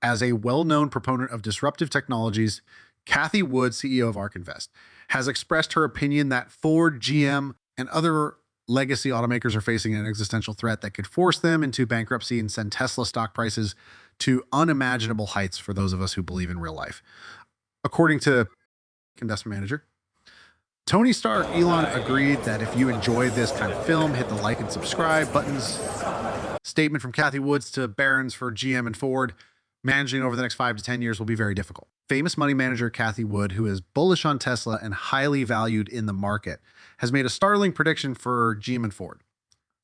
As a well-known proponent of disruptive technologies, Cathie Wood, CEO of ARK Invest, has expressed her opinion that Ford, GM, and other legacy automakers are facing an existential threat that could force them into bankruptcy and send Tesla stock prices to unimaginable heights for those of us who believe in real life. According to investment manager Tony Stark, Elon agreed that if you enjoy this kind of film, hit the like and subscribe buttons. Statement from Cathie Woods to Barron's for GM and Ford: managing over the next 5 to 10 years will be very difficult. Famous money manager Cathie Wood, who is bullish on Tesla and highly valued in the market, has made a startling prediction for GM and Ford.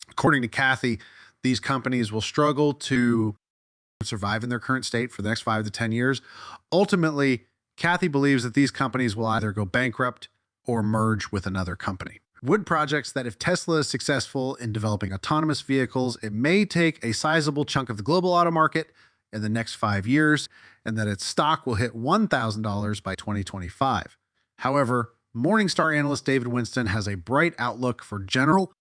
According to Cathie, these companies will struggle to survive in their current state for the next 5 to 10 years. Ultimately, Cathie believes that these companies will either go bankrupt or merge with another company. Wood projects that if Tesla is successful in developing autonomous vehicles, it may take a sizable chunk of the global auto market in the next 5 years, and that its stock will hit $1,000 by 2025. However, Morningstar analyst David Winston has a bright outlook for General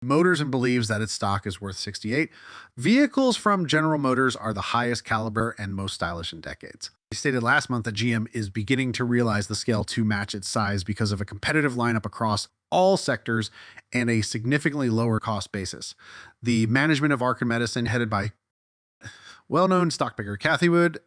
Motors and believes that its stock is worth 68. Vehicles from General Motors are the highest caliber and most stylish in decades. He stated last month that GM is beginning to realize the scale to match its size because of a competitive lineup across all sectors and a significantly lower cost basis. The management of ARK Medicine, headed by well-known stock picker Cathie Wood,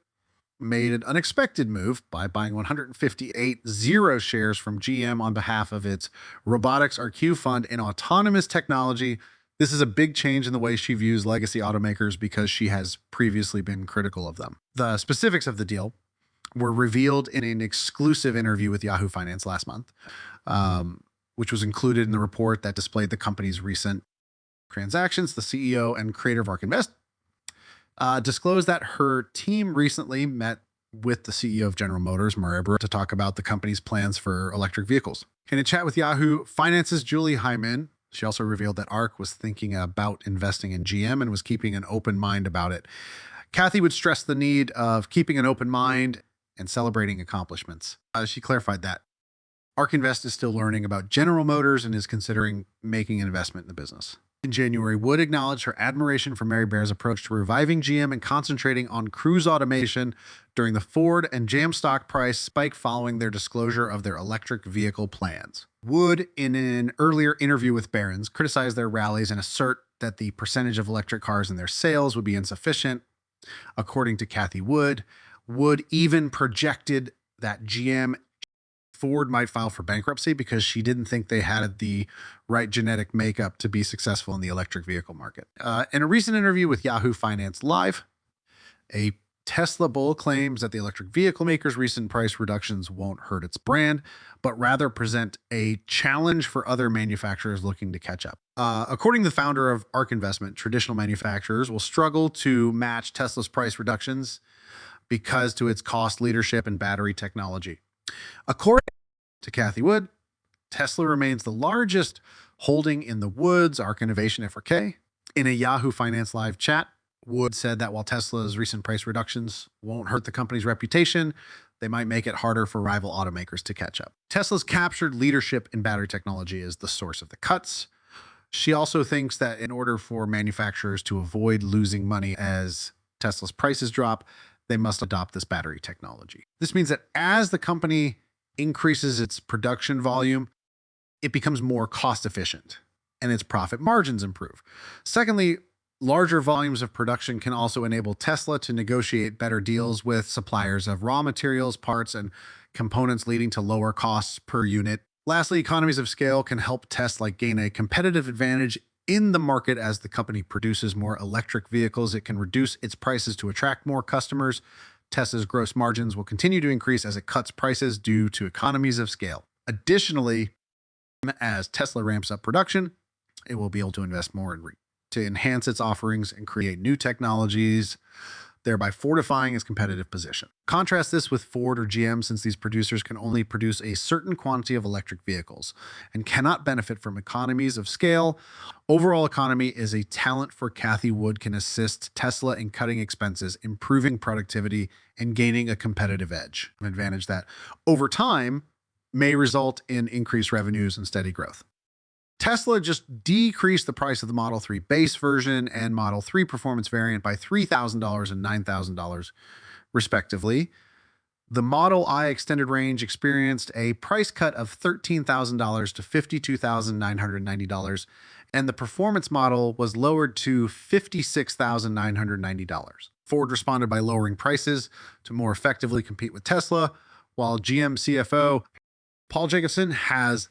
made an unexpected move by buying 158 zero shares from GM on behalf of its Robotics RQ fund in autonomous technology. This is a big change in the way she views legacy automakers because she has previously been critical of them. The specifics of the deal were revealed in an exclusive interview with Yahoo Finance last month, which was included in the report that displayed the company's recent transactions. The CEO and creator of ARK Invest disclosed that her team recently met with the CEO of General Motors, Maribor, to talk about the company's plans for electric vehicles. In a chat with Yahoo Finance's Julie Hyman, she also revealed that ARK was thinking about investing in GM and was keeping an open mind about it. Cathie would stress the need of keeping an open mind and celebrating accomplishments. She clarified that ARK Invest is still learning about General Motors and is considering making an investment in the business. In January, Wood acknowledged her admiration for Mary Barra's approach to reviving GM and concentrating on cruise automation during the Ford and GM stock price spike following their disclosure of their electric vehicle plans. Wood, in an earlier interview with Barron's, criticized their rallies and assert that the percentage of electric cars in their sales would be insufficient. According to Cathie Wood, Wood even projected that Ford might file for bankruptcy because she didn't think they had the right genetic makeup to be successful in the electric vehicle market. In a recent interview with Yahoo Finance Live, a Tesla bull claims that the electric vehicle maker's recent price reductions won't hurt its brand, but rather present a challenge for other manufacturers looking to catch up. According to the founder of ARK Investment, traditional manufacturers will struggle to match Tesla's price reductions because to its cost leadership and battery technology. According to Cathie Wood, Tesla remains the largest holding in the Woods ARK Innovation FRK. In a Yahoo Finance Live chat, Wood said that while Tesla's recent price reductions won't hurt the company's reputation, they might make it harder for rival automakers to catch up. Tesla's captured leadership in battery technology is the source of the cuts. She also thinks that in order for manufacturers to avoid losing money as Tesla's prices drop, they must adopt this battery technology. This means that as the company increases its production volume, it becomes more cost efficient and its profit margins improve. Secondly, larger volumes of production can also enable Tesla to negotiate better deals with suppliers of raw materials, parts, and components, leading to lower costs per unit. Lastly, economies of scale can help Tesla gain a competitive advantage in the market. As the company produces more electric vehicles, it can reduce its prices to attract more customers. Tesla's gross margins will continue to increase as it cuts prices due to economies of scale. Additionally, as Tesla ramps up production, it will be able to invest more to enhance its offerings and create new technologies, thereby fortifying its competitive position. Contrast this with Ford or GM, since these producers can only produce a certain quantity of electric vehicles and cannot benefit from economies of scale. Overall economy is a talent for Cathie Wood can assist Tesla in cutting expenses, improving productivity, and gaining a competitive edge, an advantage that over time may result in increased revenues and steady growth. Tesla just decreased the price of the Model 3 base version and Model 3 performance variant by $3,000 and $9,000, respectively. The Model I extended range experienced a price cut of $13,000 to $52,990, and the performance model was lowered to $56,990. Ford responded by lowering prices to more effectively compete with Tesla, while GM CFO Paul Jacobson has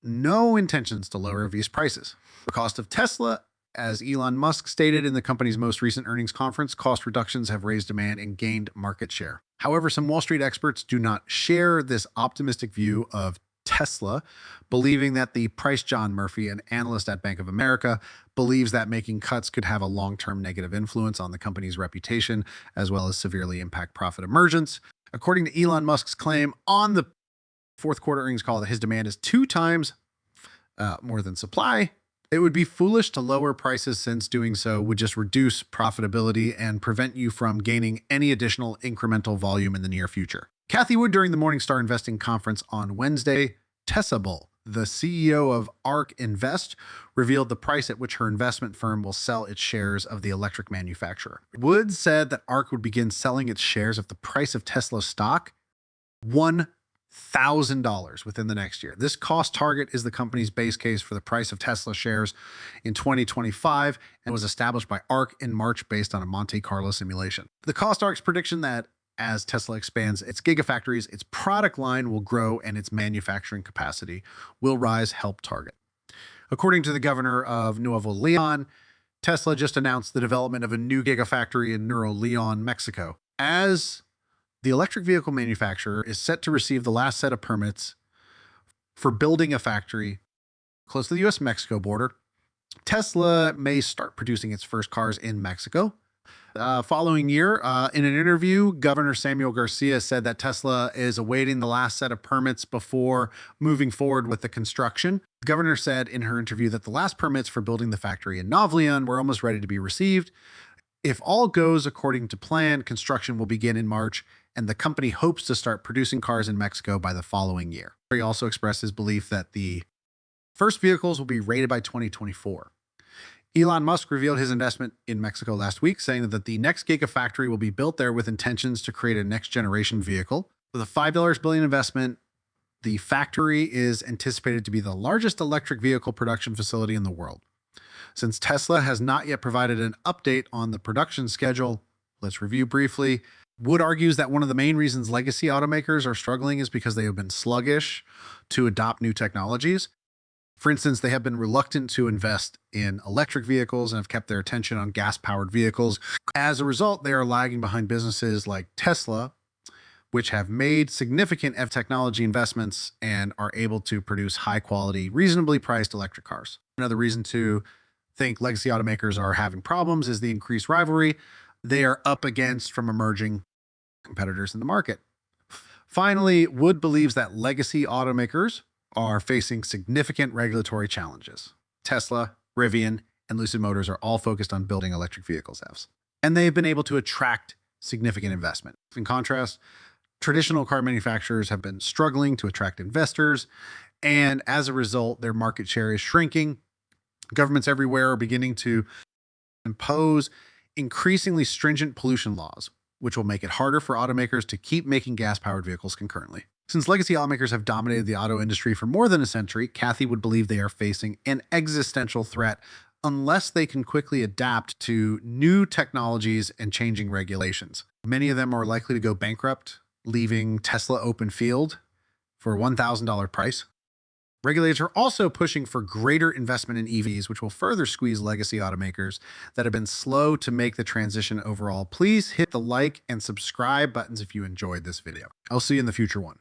no intentions to lower EVs prices. The cost of Tesla, as Elon Musk stated in the company's most recent earnings conference, cost reductions have raised demand and gained market share. However, some Wall Street experts do not share this optimistic view of Tesla, believing that the price John Murphy, an analyst at Bank of America, believes that making cuts could have a long-term negative influence on the company's reputation, as well as severely impact profit emergence. According to Elon Musk's claim on the fourth quarter earnings call that his demand is 2 times more than supply, it would be foolish to lower prices, since doing so would just reduce profitability and prevent you from gaining any additional incremental volume in the near future. Cathie Wood, during the Morningstar Investing Conference on Wednesday, Bull, the CEO of ARK Invest, revealed the price at which her investment firm will sell its shares of the electric manufacturer. Wood said that ARK would begin selling its shares if the price of Tesla stock $1,000 within the next year. This cost target is the company's base case for the price of Tesla shares in 2025 and was established by ARK in March based on a Monte Carlo simulation. The cost ARK's prediction that as Tesla expands its gigafactories, its product line will grow and its manufacturing capacity will rise, help target. According to the governor of Nuevo Leon, Tesla just announced the development of a new gigafactory in Nuevo Leon, Mexico. As the electric vehicle manufacturer is set to receive the last set of permits for building a factory close to the US-Mexico border, Tesla may start producing its first cars in Mexico. Following year, in an interview, Governor Samuel Garcia said that Tesla is awaiting the last set of permits before moving forward with the construction. The governor said in her interview that the last permits for building the factory in Nuevo Leon were almost ready to be received. If all goes according to plan, construction will begin in March, and the company hopes to start producing cars in Mexico by the following year. He also expressed his belief that the first vehicles will be rated by 2024. Elon Musk revealed his investment in Mexico last week, saying that the next gigafactory will be built there with intentions to create a next-generation vehicle. With a $5 billion investment, the factory is anticipated to be the largest electric vehicle production facility in the world. Since Tesla has not yet provided an update on the production schedule, let's review briefly. Wood argues that one of the main reasons legacy automakers are struggling is because they have been sluggish to adopt new technologies. For instance, they have been reluctant to invest in electric vehicles and have kept their attention on gas-powered vehicles. As a result, they are lagging behind businesses like Tesla, which have made significant technology investments and are able to produce high-quality, reasonably priced electric cars. Another reason to think legacy automakers are having problems is the increased rivalry they are up against from emerging competitors in the market. Finally, Wood believes that legacy automakers are facing significant regulatory challenges. Tesla, Rivian, and Lucid Motors are all focused on building electric vehicles, and they've been able to attract significant investment. In contrast, traditional car manufacturers have been struggling to attract investors, and as a result, their market share is shrinking. Governments everywhere are beginning to impose increasingly stringent pollution laws, which will make it harder for automakers to keep making gas-powered vehicles concurrently. Since legacy automakers have dominated the auto industry for more than a century, Cathie would believe they are facing an existential threat unless they can quickly adapt to new technologies and changing regulations. Many of them are likely to go bankrupt, leaving Tesla open field for a $1,000 price. Regulators are also pushing for greater investment in EVs, which will further squeeze legacy automakers that have been slow to make the transition overall. Please hit the like and subscribe buttons if you enjoyed this video. I'll see you in the future one.